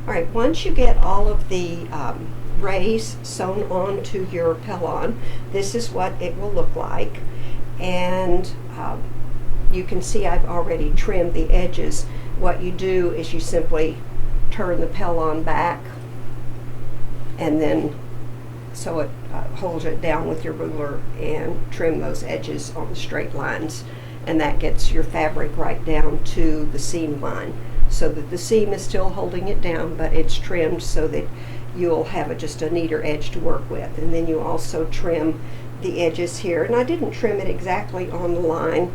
All right, once you get all of the rays sewn onto your pellon, this is what it will look like. And you can see I've already trimmed the edges. What you do is you simply turn the pellon back, and then so it holds it down with your ruler, and trim those edges on the straight lines, and that gets your fabric right down to the seam line, so that the seam is still holding it down, but it's trimmed so that you'll have just a neater edge to work with. And then you also trim the edges here, and I didn't trim it exactly on the line.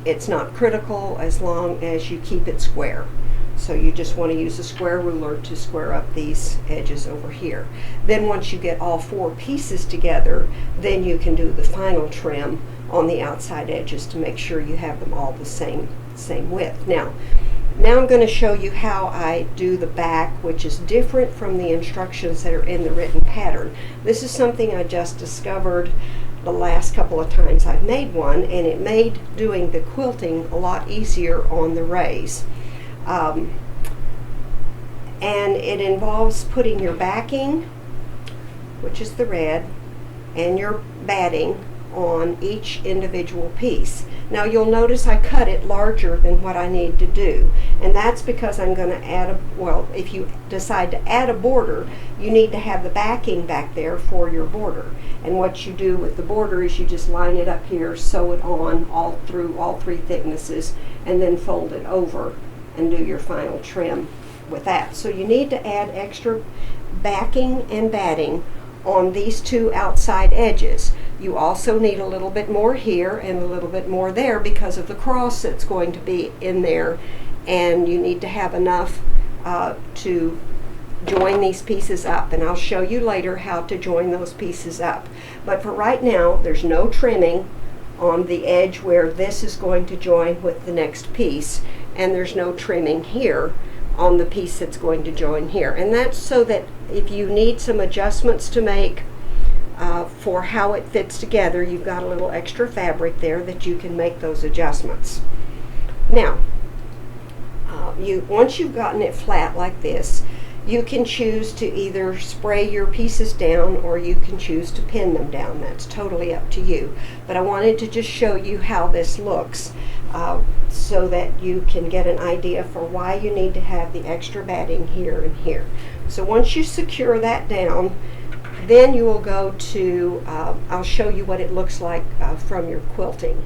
It's not critical as long as you keep it square. So you just want to use a square ruler to square up these edges over here. Then once you get all 4 pieces together, then you can do the final trim on the outside edges to make sure you have them all the same width. Now I'm going to show you how I do the back, which is different from the instructions that are in the written pattern. This is something I just discovered the last couple of times I've made one, and it made doing the quilting a lot easier on the rays. And it involves putting your backing, which is the red, and your batting on each individual piece. Now you'll notice I cut it larger than what I need to do, and that's because I'm going to add if you decide to add a border, you need to have the backing back there for your border. And what you do with the border is you just line it up here, sew it on all through all 3 thicknesses, and then fold it over and do your final trim with that. So you need to add extra backing and batting on these 2 outside edges. You also need a little bit more here and a little bit more there because of the cross that's going to be in there, and you need to have enough to join these pieces up, and I'll show you later how to join those pieces up. But for right now, there's no trimming on the edge where this is going to join with the next piece, and there's no trimming here on the piece that's going to join here. And that's so that if you need some adjustments to make for how it fits together, you've got a little extra fabric there that you can make those adjustments. Now, once you've gotten it flat like this, you can choose to either spray your pieces down, or you can choose to pin them down. That's totally up to you. But I wanted to just show you how this looks so that you can get an idea for why you need to have the extra batting here and here. So once you secure that down, then you will go to, I'll show you what it looks like from your quilting.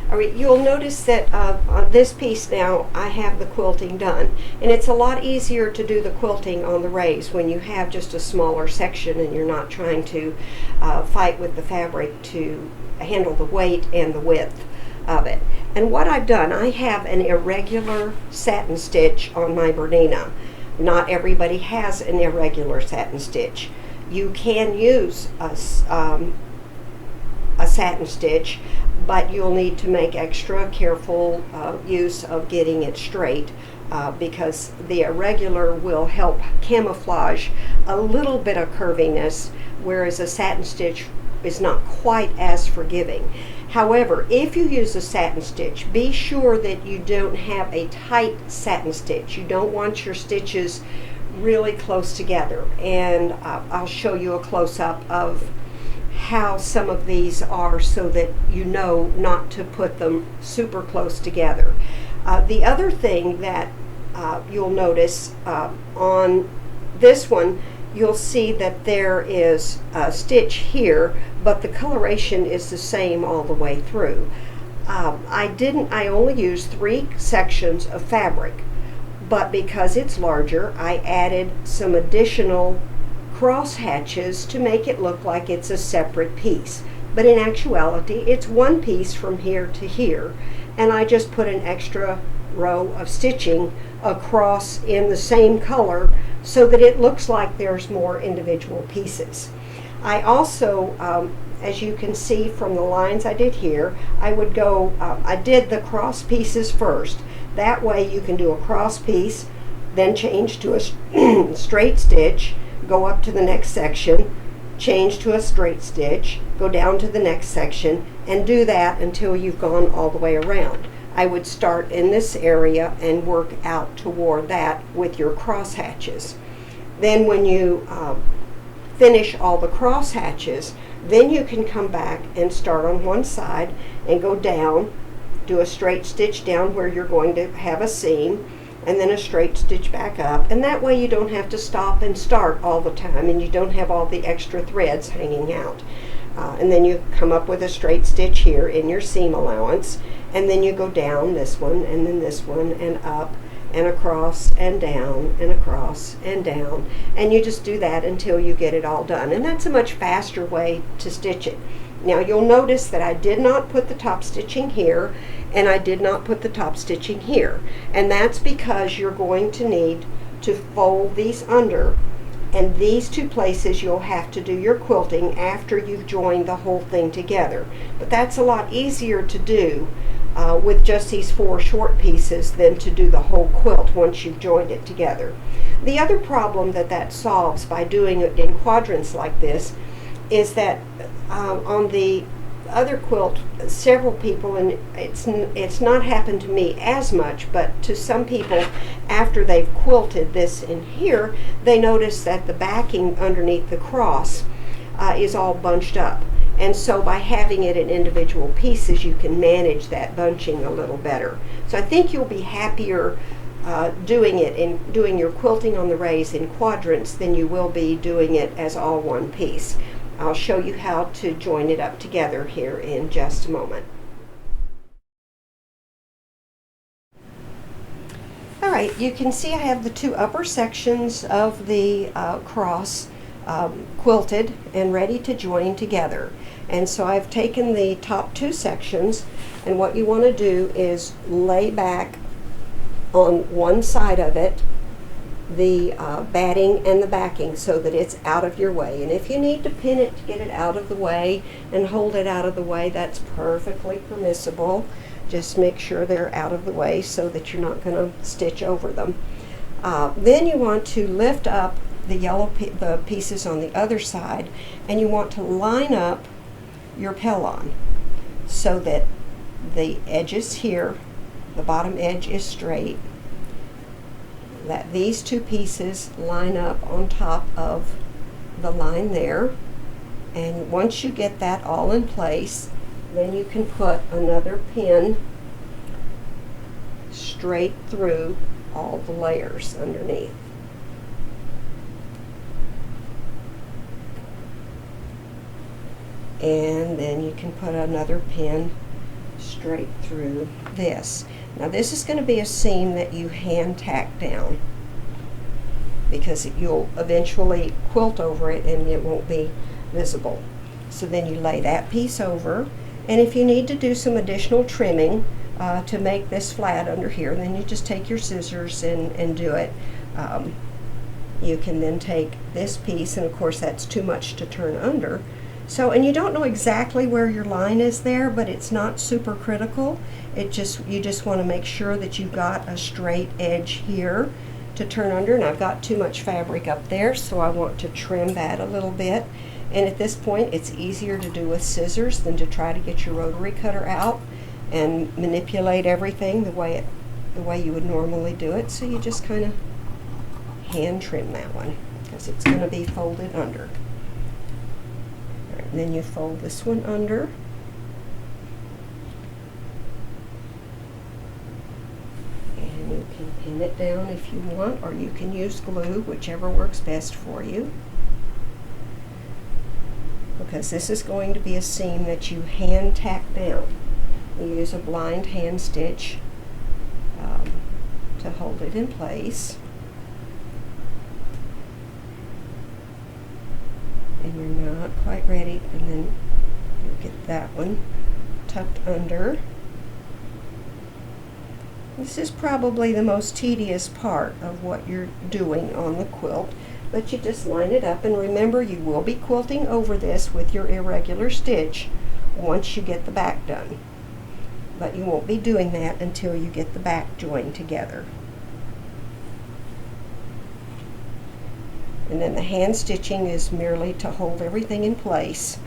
All right, you'll notice that on this piece now I have the quilting done, and it's a lot easier to do the quilting on the rays when you have just a smaller section and you're not trying to fight with the fabric to handle the weight and the width of it. And what I've done, I have an irregular satin stitch on my Bernina. Not everybody has an irregular satin stitch. You can use a satin stitch, but you'll need to make extra careful use of getting it straight because the irregular will help camouflage a little bit of curviness, whereas a satin stitch is not quite as forgiving. However, if you use a satin stitch, be sure that you don't have a tight satin stitch. You don't want your stitches really close together, and I'll show you a close-up of how some of these are so that you know not to put them super close together. The other thing that you'll notice on this one, you'll see that there is a stitch here, but the coloration is the same all the way through. I only used 3 sections of fabric, but because it's larger, I added some additional cross hatches to make it look like it's a separate piece. But in actuality, it's one piece from here to here, and I just put an extra row of stitching across in the same color so that it looks like there's more individual pieces. I also, as you can see from the lines I did here, I did the cross pieces first. That way you can do a cross piece, then change to a straight stitch, go up to the next section, change to a straight stitch, go down to the next section, and do that until you've gone all the way around. I would start in this area and work out toward that with your cross hatches. Then when you finish all the cross hatches, then you can come back and start on one side and go down, do a straight stitch down where you're going to have a seam, and then a straight stitch back up, and that way you don't have to stop and start all the time, and you don't have all the extra threads hanging out. And then you come up with a straight stitch here in your seam allowance, and then you go down this one and then this one and up and across and down and across and down, and you just do that until you get it all done. And that's a much faster way to stitch it. Now you'll notice that I did not put the top stitching here, and I did not put the top stitching here, and that's because you're going to need to fold these under, and these two places you'll have to do your quilting after you've joined the whole thing together. But that's a lot easier to do with just these 4 short pieces than to do the whole quilt once you've joined it together. The other problem that solves by doing it in quadrants like this is that on the other quilt, several people, and it's not happened to me as much, but to some people after they've quilted this in here, they notice that the backing underneath the cross is all bunched up. And so by having it in individual pieces, you can manage that bunching a little better. So I think you'll be happier doing your quilting on the rays in quadrants than you will be doing it as all one piece. I'll show you how to join it up together here in just a moment. All right, you can see I have the 2 upper sections of the cross quilted and ready to join together. And so I've taken the top 2 sections, and what you want to do is lay back on one side of it the batting and the backing so that it's out of your way. And if you need to pin it to get it out of the way and hold it out of the way, that's perfectly permissible. Just make sure they're out of the way so that you're not going to stitch over them. Then you want to lift up the the pieces on the other side, and you want to line up your pellon so that the edges here, the bottom edge is straight, that these 2 pieces line up on top of the line there. And once you get that all in place, then you can put another pin straight through all the layers underneath. And then you can put another pin straight through this. Now this is going to be a seam that you hand tack down, because you'll eventually quilt over it and it won't be visible. So then you lay that piece over, and if you need to do some additional trimming to make this flat under here, then you just take your scissors and do it. You can then take this piece, and of course that's too much to turn under. So, and you don't know exactly where your line is there, but it's not super critical. You just want to make sure that you've got a straight edge here to turn under, and I've got too much fabric up there, so I want to trim that a little bit. And at this point, it's easier to do with scissors than to try to get your rotary cutter out and manipulate everything the way you would normally do it. So you just kind of hand trim that one, because it's going to be folded under. And then you fold this one under, and you can pin it down if you want, or you can use glue, whichever works best for you, because this is going to be a seam that you hand tack down. You use a blind hand stitch to hold it in place. And you're not quite ready, and then you get that one tucked under. This is probably the most tedious part of what you're doing on the quilt, but you just line it up, and remember, you will be quilting over this with your irregular stitch once you get the back done, but you won't be doing that until you get the back joined together. And And then the hand stitching is merely to hold everything in place.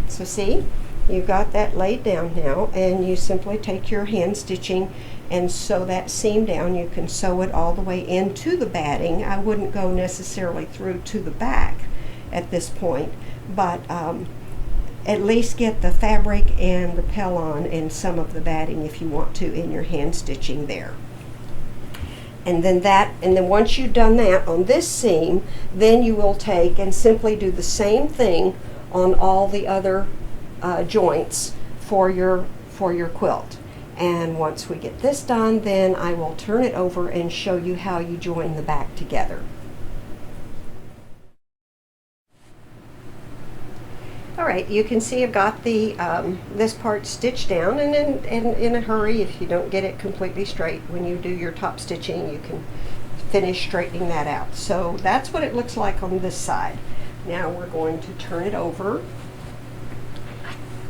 So see, you've got that laid down now, and you simply take your hand stitching and sew that seam down. You can sew it all the way into the batting. I wouldn't go necessarily through to the back at this point, but at least get the fabric and the pellon and some of the batting if you want to in your hand stitching there. And then once you've done that on this seam, then you will take and simply do the same thing on all the other joints for your quilt. And once we get this done, then I will turn it over and show you how you join the back together. All right, you can see I've got the this part stitched down, and in a hurry, if you don't get it completely straight when you do your top stitching, you can finish straightening that out. So that's what it looks like on this side. Now we're going to turn it over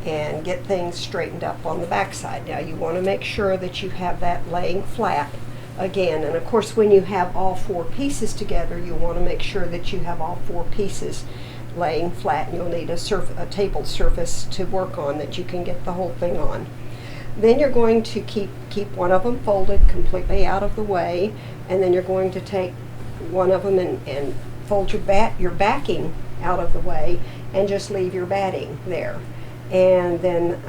and get things straightened up on the back side. Now you want to make sure that you have that laying flat again, and of course when you have all four pieces together, you want to make sure that you have all four pieces laying flat, and you'll need a table surface to work on that you can get the whole thing on. Then you're going to keep one of them folded completely out of the way, and then you're going to take one of them and fold your backing out of the way and just leave your batting there. And then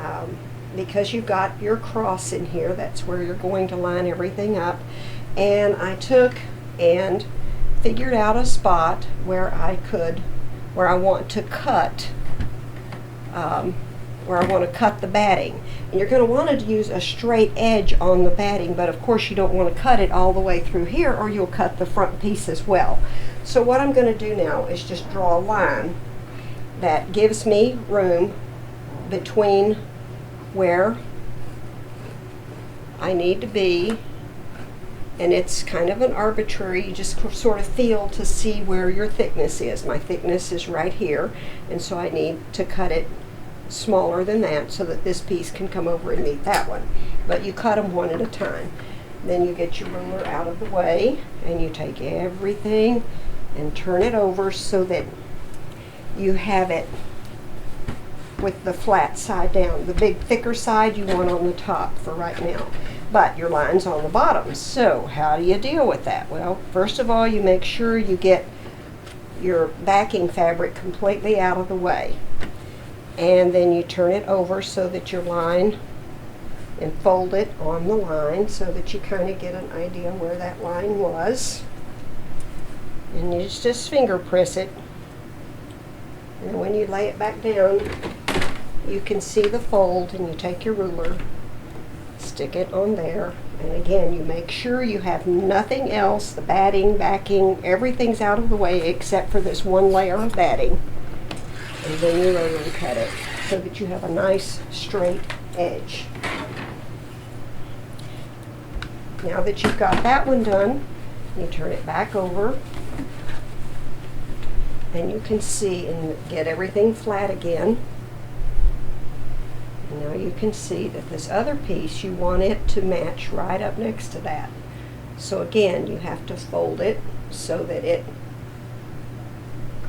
because you've got your cross in here, that's where you're going to line everything up. And I took and figured out a spot where I want to cut the batting. And you're going to want to use a straight edge on the batting, but of course you don't want to cut it all the way through here, or you'll cut the front piece as well. So what I'm going to do now is just draw a line that gives me room between where I need to be, and it's kind of an arbitrary, you just sort of feel to see where your thickness is. My thickness is right here, and so I need to cut it smaller than that so that this piece can come over and meet that one. But you cut them one at a time. Then you get your ruler out of the way, and you take everything and turn it over so that you have it with the flat side down. The big thicker side you want on the top for right now, but your line's on the bottom. So how do you deal with that? Well, first of all, you make sure you get your backing fabric completely out of the way, and then you turn it over so that your line, and fold it on the line so that you kind of get an idea where that line was, and you just finger press it, and when you lay it back down, you can see the fold, and you take your ruler, stick it on there, and again you make sure you have nothing else, the batting, backing, everything's out of the way except for this one layer of batting, and then you ruler and cut it so that you have a nice straight edge. Now that you've got that one done, you turn it back over, and you can see and get everything flat again. Now you can see that this other piece, you want it to match right up next to that. So again, you have to fold it so that it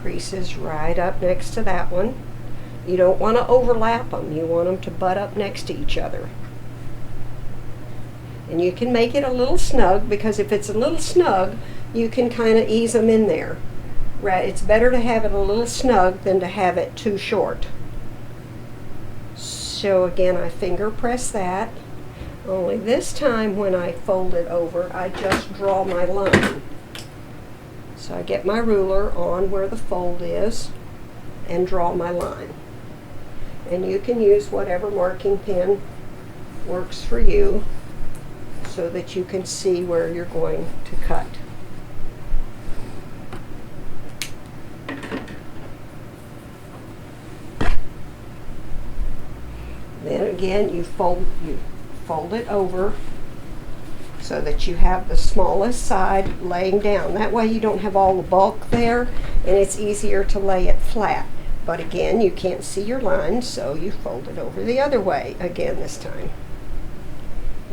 creases right up next to that one. You don't want to overlap them. You want them to butt up next to each other. And you can make it a little snug, because if it's a little snug, you can kind of ease them in there. Right? It's better to have it a little snug than to have it too short. So again, I finger press that, only this time when I fold it over, I just draw my line. So I get my ruler on where the fold is and draw my line. And you can use whatever marking pen works for you so that you can see where you're going to cut. Then again, you fold it over so that you have the smallest side laying down. That way you don't have all the bulk there, and it's easier to lay it flat. But again, you can't see your line, so you fold it over the other way again this time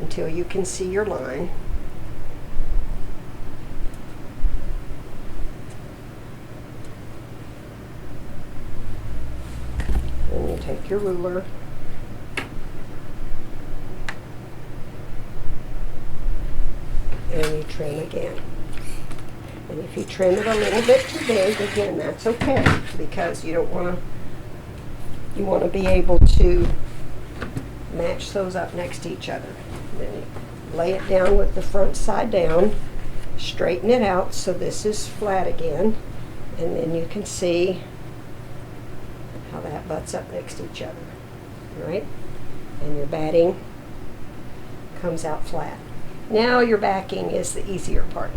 until you can see your line. take your ruler and you trim again. And if you trim it a little bit too big, again, that's okay, because you want to be able to match those up next to each other. Then you lay it down with the front side down, straighten it out so this is flat again, and then you can see how that butts up next to each other, right? And your batting comes out flat. Now your backing is the easier part.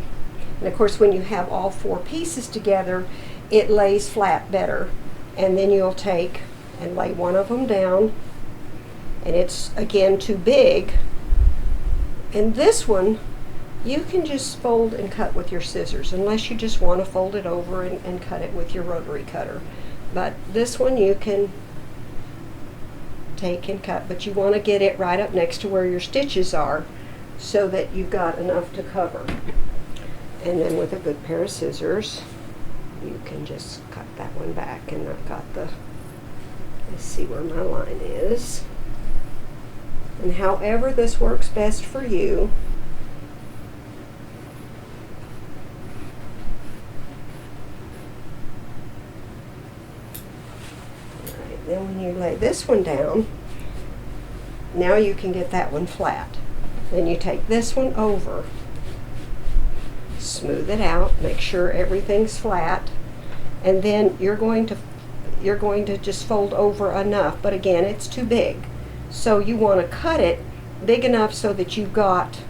And of course, when you have all four pieces together, it lays flat better. And then you'll take and lay one of them down, and it's again too big. And this one, you can just fold and cut with your scissors, unless you just want to fold it over and cut it with your rotary cutter. But this one you can take and cut, but you want to get it right up next to where your stitches are so that you've got enough to cover. And then with a good pair of scissors, you can just cut that one back. And I've got let's see where my line is. And however this works best for you, alright, then when you lay this one down, now you can get that one flat. Then you take this one over, smooth it out, make sure everything's flat, and then you're going to just fold over enough, but again, it's too big. So you want to cut it big enough so that you've got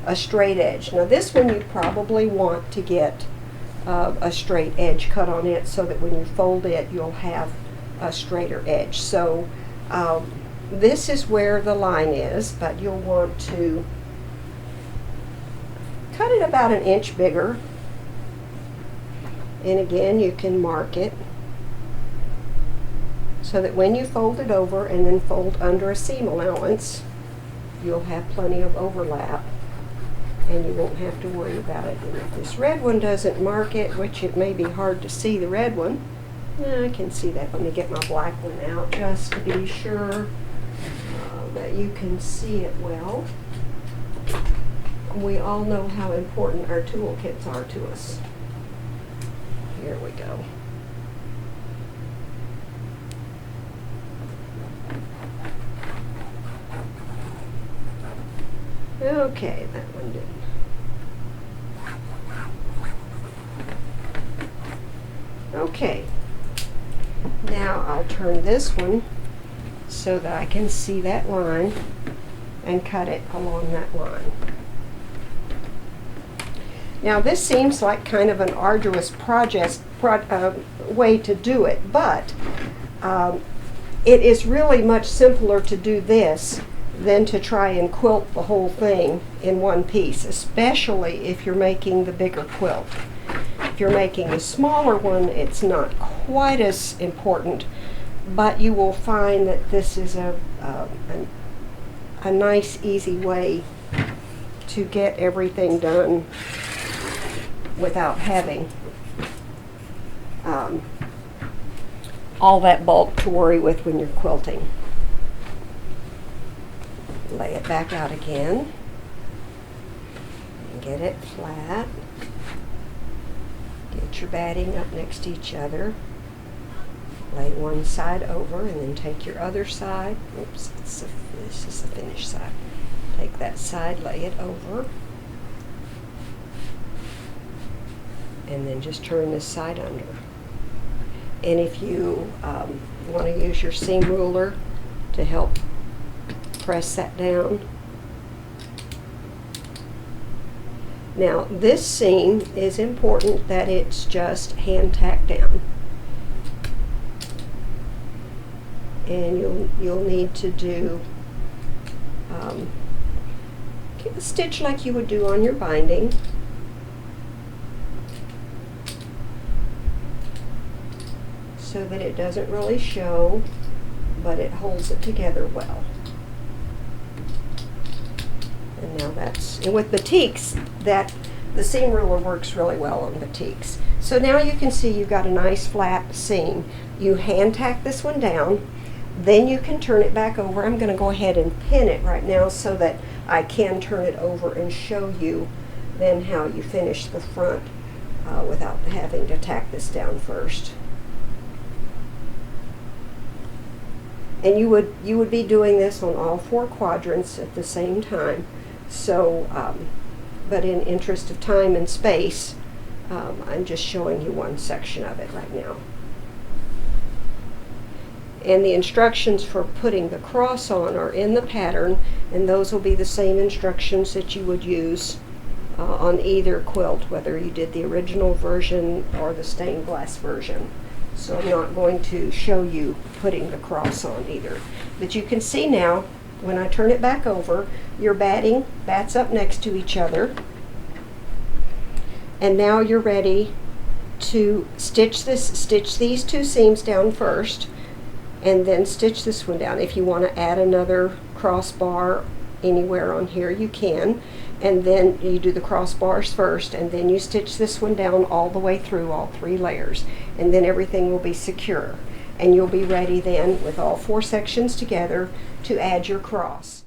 a straight edge. Now this one you probably want to get a straight edge cut on it so that when you fold it, you'll have a straighter edge. So this is where the line is, but you'll want to cut it about an inch bigger. And again, you can mark it so that when you fold it over and then fold under a seam allowance, you'll have plenty of overlap and you won't have to worry about it. And if this red one doesn't mark it, which it may be hard to see the red one, I can see that. Let me get my black one out just to be sure that you can see it well. We all know how important our toolkits are to us. Here we go. Okay, that one didn't. Okay, now I'll turn this one so that I can see that line and cut it along that line. Now this seems like kind of an arduous way to do it, but it is really much simpler to do this than to try and quilt the whole thing in one piece, especially if you're making the bigger quilt. If you're making a smaller one, it's not quite as important, but you will find that this is a nice, easy way to get everything done without having all that bulk to worry with when you're quilting. Lay it back out again and get it flat. Get your batting up next to each other. Lay one side over and then take your other side. Oops, this is the finished side. Take that side, lay it over, and then just turn this side under. And if you want to use your seam ruler to help press that down. Now this seam is important that it's just hand tacked down, and you'll need to do a stitch like you would do on your binding. So that it doesn't really show, but it holds it together well. And now and with batiks, the seam ruler works really well on batiks. So now you can see you've got a nice flat seam. You hand tack this one down, Then you can turn it back over. I'm going to go ahead and pin it right now so that I can turn it over and show you then how you finish the front without having to tack this down first. And you would be doing this on all 4 quadrants at the same time. So, but in interest of time and space, I'm just showing you one section of it right now. And the instructions for putting the cross on are in the pattern, and those will be the same instructions that you would use on either quilt, whether you did the original version or the stained glass version. So I'm not going to show you putting the cross on either. But you can see now, when I turn it back over, your bats up next to each other. And now you're ready to stitch these 2 seams down first, and then stitch this one down. If you want to add another crossbar anywhere on here, you can. And then you do the crossbars first, and then you stitch this one down all the way through all 3 layers, and then everything will be secure. And you'll be ready then with all 4 sections together to add your cross.